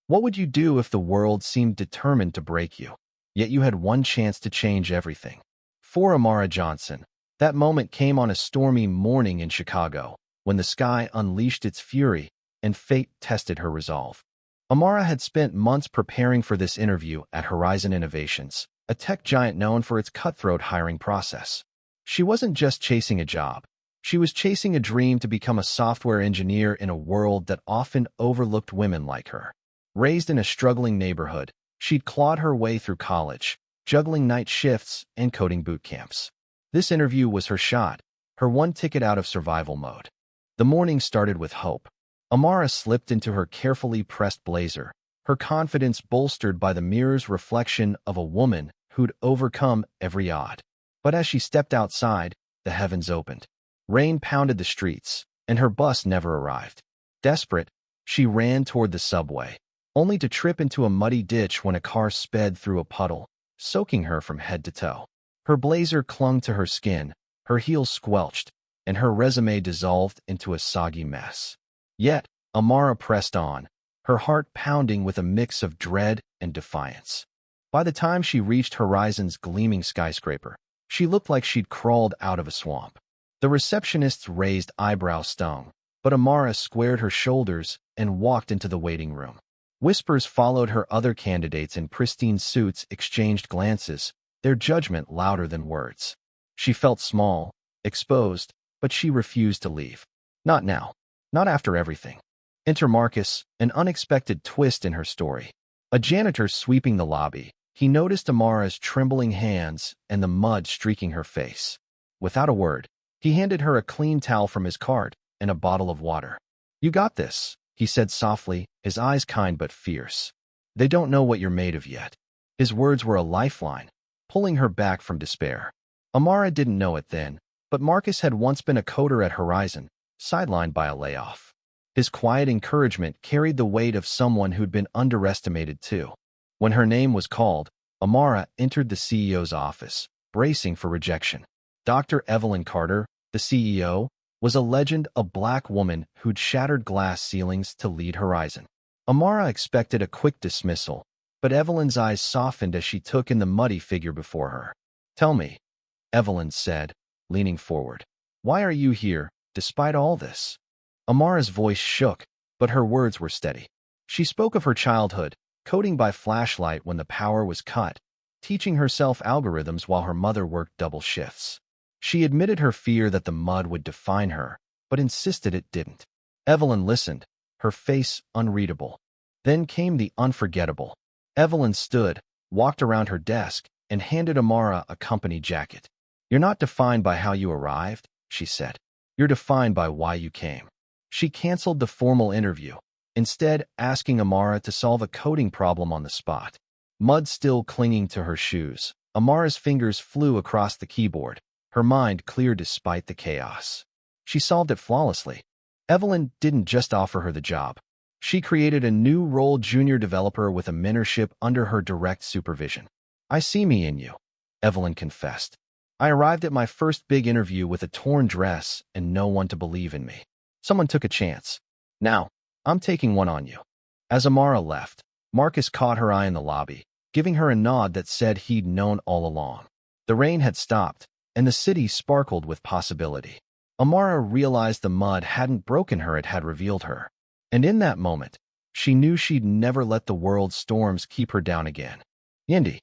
What would you do if the world seemed determined to break you, yet you had one chance to change everything? For Amara Johnson, that moment came on a stormy morning in Chicago, when the sky unleashed its fury and fate tested her resolve. Amara had spent months preparing for this interview at Horizon Innovations, a tech giant known for its cutthroat hiring process. She wasn't just chasing a job. She was chasing a dream to become a software engineer in a world that often overlooked women like her. Raised in a struggling neighborhood, she'd clawed her way through college, juggling night shifts and coding boot camps. This interview was her shot, her one ticket out of survival mode. The morning started with hope. Amara slipped into her carefully pressed blazer, her confidence bolstered by the mirror's reflection of a woman who'd overcome every odd. But as she stepped outside, the heavens opened. Rain pounded the streets, and her bus never arrived. Desperate, she ran toward the subway, only to trip into a muddy ditch when a car sped through a puddle, soaking her from head to toe. Her blazer clung to her skin, her heels squelched, and her resume dissolved into a soggy mess. Yet, Amara pressed on, her heart pounding with a mix of dread and defiance. By the time she reached Horizon's gleaming skyscraper, she looked like she'd crawled out of a swamp. The receptionist's raised eyebrow stung, but Amara squared her shoulders and walked into the waiting room. Whispers followed her. Other candidates in pristine suits exchanged glances, their judgment louder than words. She felt small, exposed, but she refused to leave. Not now. Not after everything. Enter Marcus, an unexpected twist in her story. A janitor sweeping the lobby, he noticed Amara's trembling hands and the mud streaking her face. Without a word, he handed her a clean towel from his cart and a bottle of water. "You got this," he said softly, his eyes kind but fierce. "They don't know what you're made of yet." His words were a lifeline, pulling her back from despair. Amara didn't know it then, but Marcus had once been a coder at Horizon, sidelined by a layoff. His quiet encouragement carried the weight of someone who'd been underestimated too. When her name was called, Amara entered the CEO's office, bracing for rejection. Dr. Evelyn Carter, the CEO, was a legend, a black woman who'd shattered glass ceilings to lead Horizon. Amara expected a quick dismissal, but Evelyn's eyes softened as she took in the muddy figure before her. "Tell me," Evelyn said, leaning forward. "Why are you here, despite all this?" Amara's voice shook, but her words were steady. She spoke of her childhood, coding by flashlight when the power was cut, teaching herself algorithms while her mother worked double shifts. She admitted her fear that the mud would define her, but insisted it didn't. Evelyn listened, her face unreadable. Then came the unforgettable. Evelyn stood, walked around her desk, and handed Amara a company jacket. "You're not defined by how you arrived," she said. "You're defined by why you came." She canceled the formal interview, instead asking Amara to solve a coding problem on the spot. Mud still clinging to her shoes, Amara's fingers flew across the keyboard, her mind clear despite the chaos. She solved it flawlessly. Evelyn didn't just offer her the job. She created a new role, junior developer with a mentorship under her direct supervision. "I see me in you," Evelyn confessed. "I arrived at my first big interview with a torn dress and no one to believe in me. Someone took a chance. Now, I'm taking one on you." As Amara left, Marcus caught her eye in the lobby, giving her a nod that said he'd known all along. The rain had stopped, and the city sparkled with possibility. Amara realized the mud hadn't broken her, it had revealed her. And in that moment, she knew she'd never let the world's storms keep her down again. Yindi.